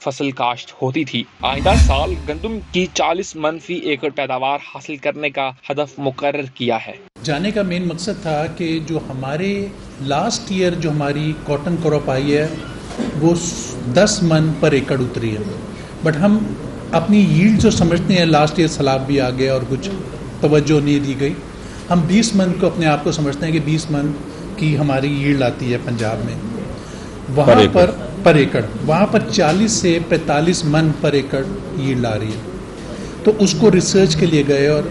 فصل کاشت ہوتی تھی۔ آئندہ سال گندم کی 40 من فی ایکڑ پیداوار حاصل کرنے کا ہدف مقرر کیا ہے۔ جانے کا مین مقصد تھا کہ جو ہمارے لاسٹ ایئر جو ہماری کاٹن کراپ آئی ہے وہ 10 من پر ایکڑ اتری ہے، بٹ ہم اپنی ییلڈ جو سمجھتے ہیں لاسٹ ایئر سیلاب بھی آ گیا اور کچھ توجہ نہیں دی گئی، ہم 20 من کو اپنے آپ کو سمجھتے ہیں کہ 20 من کی ہماری ییلڈ آتی ہے پنجاب میں، وہاں پر ایکڑ وہاں پر 40 سے 45 من پر ایکڑ ییلڈ آ رہی ہے۔ تو اس کو ریسرچ کے لیے گئے اور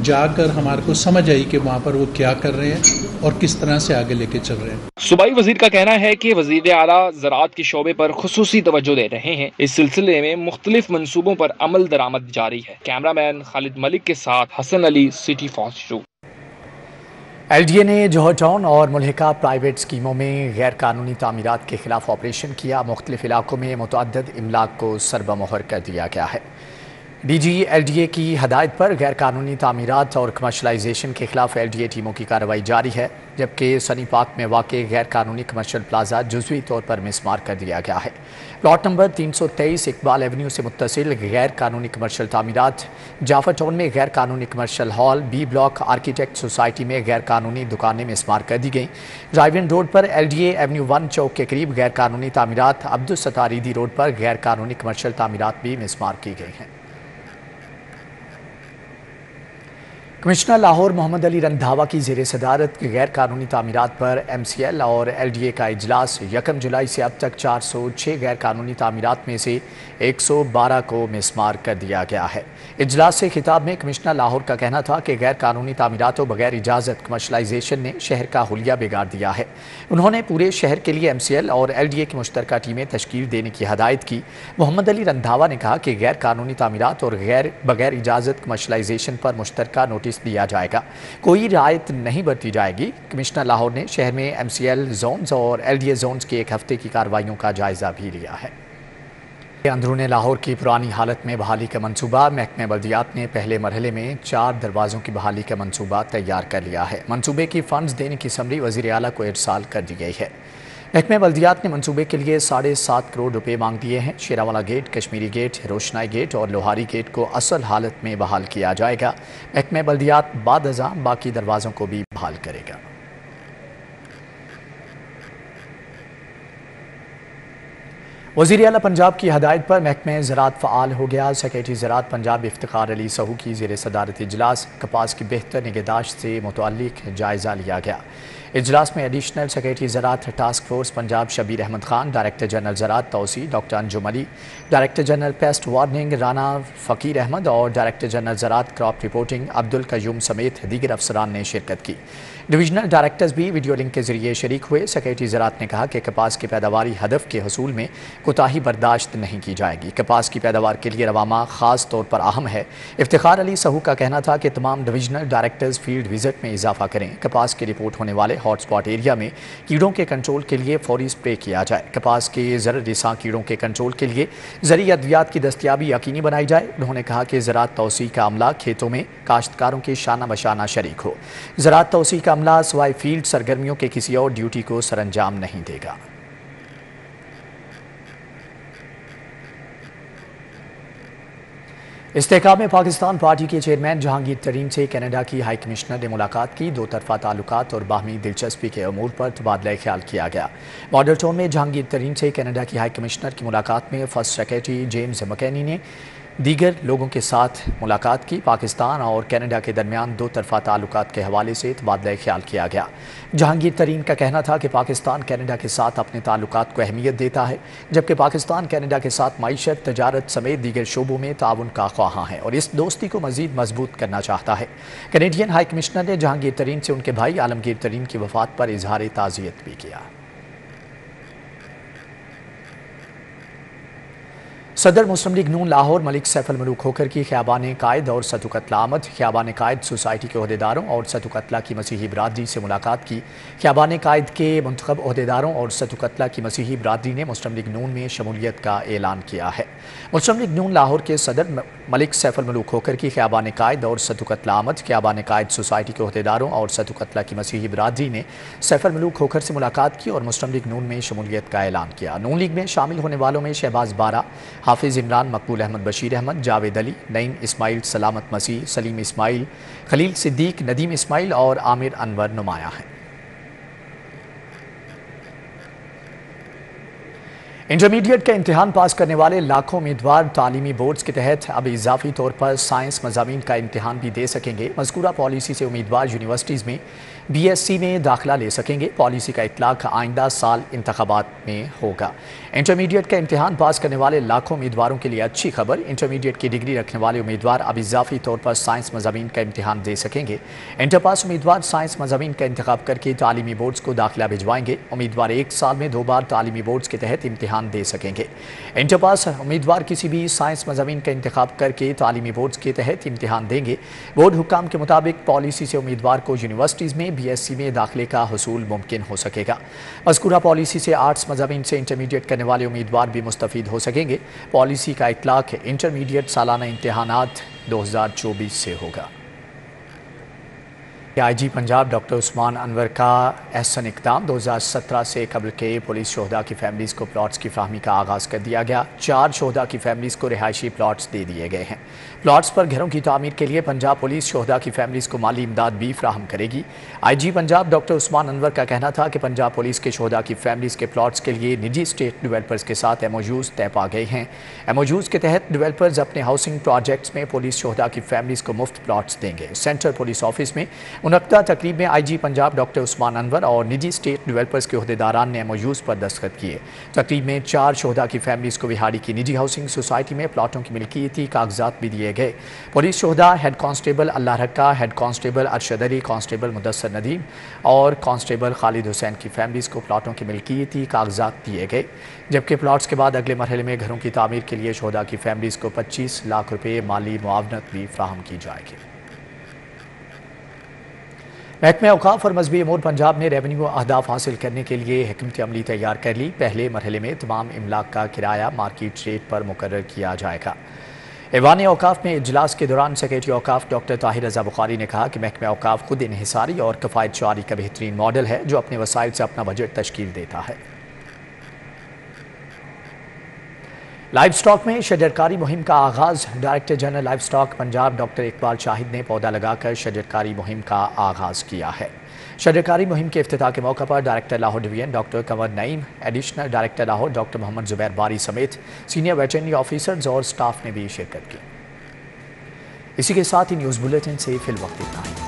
جا کر ہمارے کو سمجھ آئی کہ وہاں پر وہ کیا کر رہے ہیں اور کس طرح سے آگے لے کے چل رہے ہیں۔ صوبائی وزیر کا کہنا ہے کہ وزیر اعلیٰ زراعت کے شعبے پر خصوصی توجہ دے رہے ہیں۔ اس سلسلے میں مختلف منصوبوں پر عمل درآمد جاری ہے۔ کیمرہ مین خالد ملک کے ساتھ Hassan Ali, city fast show. L D A نے جوہر ٹاؤن اور ملحقہ پرائیویٹ اسکیموں میں غیر قانونی تعمیرات کے خلاف آپریشن کیا۔ مختلف علاقوں میں متعدد املاک کو سربہ مہر کر دیا گیا ہے۔ D G L D A کی ہدایت پر غیر قانونی تعمیرات اور کمرشلائزیشن کے خلاف ایل ڈی اے ٹیموں کی کارروائی جاری ہے، جبکہ سنی پارک میں واقع غیر قانونی کمرشل پلازا جزوی طور پر مسمار کر دیا گیا ہے۔ پلاٹ نمبر 323 اقبال ایونیو سے متصل غیر قانونی کمرشل تعمیرات، جعفر ٹاؤن میں غیر قانونی commercial hall, B block architect society میں غیر قانونی دکانیں مسمار کر دی گئیں۔ ڈرائیو ان روڈ پر ایل ڈی اے ایونیو 1 چوک کے قریب غیر قانونی تعمیرات، عبدالستاریدی روڈ پر غیر قانونی کمرشل تعمیرات بھی مسمار کی گئی ہیں۔ کمشنر لاہور محمد علی رندھاوا کی زیر صدارت غیر قانونی تعمیرات پر ایم سی ایل اور ایل ڈی اے کا اجلاس 1 جولائی سے اب تک 406 غیر قانونی تعمیرات میں سے 112 کو مسمار کر دیا گیا ہے۔ اجلاس سے خطاب میں کمشنر لاہور کا کہنا تھا کہ غیر قانونی تعمیرات و بغیر اجازت کمرشلائزیشن نے شہر کا حلیہ بگاڑ دیا ہے۔ انہوں نے پورے شہر کے لیے ایم سی ایل اور ایل ڈی اے کی مشترکہ ٹیمیں تشکیل دینے کی ہدایت کی۔ محمد علی رندھاوا نے کہا کہ غیر قانونی تعمیرات اور بغیر اجازت کمرشلائزیشن پر مشترکہ نوٹس دیا جائے گا، کوئی رعایت نہیں برتی جائے گی۔ کمشنر لاہور نے شہر میں ایم سی ایل زونز اور ایل ڈی اے زونز کے 1 ہفتے کی کارروائیوں کا جائزہ بھی لیا ہے۔ اندرون لاہور کی پرانی حالت میں بحالی کا منصوبہ، محکمہ بلدیات نے پہلے مرحلے میں 4 دروازوں کی بحالی کا منصوبہ تیار کر لیا ہے۔ منصوبے کی فنڈز دینے کی سمری وزیر اعلیٰ کو ارسال کر دی گئی ہے۔ محکمہ بلدیات نے منصوبے کے لیے 7.5 کروڑ روپے مانگ دیے ہیں۔ شیراوالا گیٹ، کشمیری گیٹ، روشنائی گیٹ اور لوہاری گیٹ کو اصل حالت میں بحال کیا جائے گا۔ محکمہ بلدیات بعد ازاں باقی دروازوں کو بھی بحال کرے گا۔ وزیر اعلیٰ پنجاب کی ہدایت پر محکمہ زراعت فعال ہو گیا۔ سیکریٹری زراعت پنجاب افتخار علی سہو کی زیر صدارت اجلاس، کپاس کی بہتر نگہداشت سے متعلق جائزہ لیا گیا۔ اجلاس میں ایڈیشنل سیکریٹری زراعت task force Punjab Shabbir Ahmad Khan, director general زراعت توسیع doctor Anjum Ali, director general pest warning Rana Faqir Ahmad اور ڈائریکٹر جنرل زراعت کراپ رپورٹنگ عبدالقیوم سمیت دیگر افسران نے شرکت کی۔ ڈویژنل ڈائریکٹرز بھی ویڈیو لنک کے ذریعے شریک ہوئے۔ سیکریٹری زراعت نے کہا کہ کپاس کے پیداواری ہدف کے حصول میں کوتاہی برداشت نہیں کی جائے گی۔ کپاس کی پیداوار کے لیے روامہ خاص طور پر اہم ہے۔ افتخار علی سہو کا کہنا تھا کہ تمام ڈویژنل ڈائریکٹرز فیلڈ وزٹ میں اضافہ کریں۔ کپاس کے رپورٹ ہونے والے ہاٹ سپاٹ ایریا میں کیڑوں کے کنٹرول کے لیے فوری سپرے کیا جائے۔ کپاس کے ضرر رساں کیڑوں کے کنٹرول کے لیے زرعی ادویات کی دستیابی یقینی بنائی جائے۔ انہوں نے کہا کہ زراعت توسیع کا عملہ کھیتوں میں کاشتکاروں کے شانہ بشانہ شریک ہو۔ زراعت توسیع کا عملہ سوائے فیلڈ سرگرمیوں کے کسی اور ڈیوٹی کو سر انجام نہیں دے گا۔ استحکام پاکستان پارٹی کے چیئرمین جہانگیر ترین سے کینیڈا کی ہائی کمشنر نے ملاقات کی۔ 2 طرفہ تعلقات اور باہمی دلچسپی کے امور پر تبادلہ خیال کیا گیا۔ ماڈل ٹاؤن میں جہانگیر ترین سے کینیڈا کی ہائی کمشنر کی ملاقات میں فرسٹ سیکریٹری جیمز مکینی نے دیگر لوگوں کے ساتھ ملاقات کی۔ پاکستان اور کینیڈا کے درمیان 2 طرفہ تعلقات کے حوالے سے تبادلہ خیال کیا گیا۔ جہانگیر ترین کا کہنا تھا کہ پاکستان کینیڈا کے ساتھ اپنے تعلقات کو اہمیت دیتا ہے، جبکہ پاکستان کینیڈا کے ساتھ معیشت، تجارت سمیت دیگر شعبوں میں تعاون کا خواہاں ہے اور اس دوستی کو مزید مضبوط کرنا چاہتا ہے۔ کینیڈین ہائی کمشنر نے جہانگیر ترین سے ان کے بھائی عالمگیر ترین کی وفات پر اظہار تعزیت بھی کیا۔ صدر مسلم لیگ نون لاہور ملک سیف الملوک کھوکھر کی خیابان قائد اور ستو قتلہ آمد خیابان قائد سوسائٹی کے عہدیداروں اور ستو قتلہ کی مسیحی برادری سے ملاقات کی۔ خیابان قائد کے منتخب عہدیداروں اور ستو قتلہ کی مسیحی برادری نے مسلم لیگ نون میں شمولیت کا اعلان کیا ہے۔ مسلم لیگ نون لاہور کے صدر ملک سیف الملوک کھوکھر کی خیابان قائد اور ستو قتلہ آمد خیابان قائد سوسائٹی کے عہدیداروں اور ستو قتلہ کی مسیحی برادری نے سیف الملوک کھوکھر سے ملاقات کی اور مسلم لیگ نون میں شمولیت کا اعلان کیا۔ نون لیگ میں شامل ہونے والوں میں شہباز بارہ، حافظ عمران، مقبول احمد، بشیر احمد، جاوید علی، نعیم اسماعیل، سلامت مسیح، سلیم اسماعیل، خلیل صدیق، ندیم اسماعیل اور عامر انور نمایاں ہیں۔ انٹرمیڈیٹ کا امتحان پاس کرنے والے لاکھوں امیدوار تعلیمی بورڈز کے تحت اب اضافی طور پر سائنس مضامین کا امتحان بھی دے سکیں گے۔ مذکورہ پالیسی سے امیدوار یونیورسٹیز میں بی ایس سی میں داخلہ لے سکیں گے۔ پالیسی کا اطلاق آئندہ سال انتخابات میں ہوگا۔ انٹرمیڈیٹ کا امتحان پاس کرنے والے لاکھوں امیدواروں کے لیے اچھی خبر، انٹرمیڈیٹ کی ڈگری رکھنے والے امیدوار اب اضافی طور پر سائنس مضامین کا امتحان دے سکیں گے۔ انٹر پاس امیدوار سائنس مضامین کا انتخاب کر کے تعلیمی بورڈز کو داخلہ بھجوائیں گے۔ امیدوار ایک سال میں 2 بار تعلیمی بورڈز کے تحت امتحان دے سکیں گے۔ انٹر پاس امیدوار کسی بھی سائنس مضامین کا انتخاب کر کے تعلیمی بورڈز کے تحت امتحان دیں گے۔ بورڈ حکام کے مطابق پالیسی سے امیدوار کو یونیورسٹیز میں بی ایس سی میں داخلے کا حصول ممکن ہو سکے گا۔ مذکورہ پالیسی سے آرٹس مضامین سے انٹرمیڈیٹ کرنے والے امیدوار بھی مستفید ہو سکیں گے۔ پالیسی کا اطلاق انٹرمیڈیٹ سالانہ امتحانات 2024 سے ہوگا۔ آئی جی پنجاب ڈاکٹر عثمان انور کا احسن اقدام 2017 سے قبل کے پولیس شہداء کی فیملیز کو پلاٹس کی فراہمی کا آغاز کر دیا گیا۔ 4 شہداء کی فیملیز کو رہائشی پلاٹس دے دیے گئے ہیں۔ پلاٹس پر گھروں کی تعمیر کے لیے پنجاب پولیس شہداء کی فیملیز کو مالی امداد بھی فراہم کرے گی۔ آئی جی پنجاب ڈاکٹر عثمان انور کا کہنا تھا کہ پنجاب پولیس کے شہداء کی فیملیز کے پلاٹس کے لیے نجی اسٹیٹ ڈیولپرز کے ساتھ ایم او یوز طے پا گئے ہیں۔ ایم او یوز کے تحت ڈیولپرز اپنے ہاؤسنگ پروجیکٹس میں پولیس شہداء کی فیملیز کو مفت پلاٹس دیں گے۔ سینٹرل پولیس آفس میں منعقدہ تقریب میں آئی جی پنجاب ڈاکٹر عثمان انور اور نجی اسٹیٹ ڈیولپرز کے عہدیداران نے ایم او یوز پر دستخط کیے۔ تقریب میں 4 شہداء کی فیملیز کو وہاڑی کی نجی ہاؤسنگ سوسائٹی میں پلاٹوں کی ملکیتی کاغذات بھی دیے گئے۔ پولیس شہداء ہیڈ کانسٹیبل اللہ رکا، ہیڈ کانسٹیبل ارشد علی، کانسٹیبل مدثر ندیم اور کانسٹیبل خالد حسین کی فیملیز کو پلاٹوں کی ملکیتی کاغذات دیے گئے، جبکہ پلاٹس کے بعد اگلے مرحلے میں گھروں کی تعمیر کے لیے شہداء کی فیملیز کو 25 لاکھ روپے مالی معاونت بھی فراہم کی جائے گی۔ محکمہ اوقاف اور مذہبی امور پنجاب نے ریونیو اہداف حاصل کرنے کے لیے حکمت عملی تیار کر لی۔ پہلے مرحلے میں تمام املاک کا کرایہ مارکیٹ ریٹ پر مقرر کیا جائے گا۔ ایوان اوقاف میں اجلاس کے دوران سیکریٹری اوقاف ڈاکٹر طاہر رضا بخاری نے کہا کہ محکمہ اوقاف خود انحصاری اور کفایت جاری کا بہترین ماڈل ہے جو اپنے وسائل سے اپنا بجٹ تشکیل دیتا ہے۔ لائف سٹاک میں شجرکاری مہم کا آغاز، director general livestock Punjab doctor Iqbal Shahid نے پودا لگا کر شجرکاری مہم کا آغاز کیا ہے۔ شجرکاری مہم کے افتتاح کے موقع پر ڈائریکٹر لاہور ڈویژن ڈاکٹر کنور نعیم، ایڈیشنل ڈائریکٹر لاہور ڈاکٹر محمد زبیر باری سمیت سینئر ویٹرنری آفیسرز اور سٹاف نے بھی شرکت کی۔ اسی کے ساتھ ہی نیوز بلیٹن سے فی الوقت اتنا ہی۔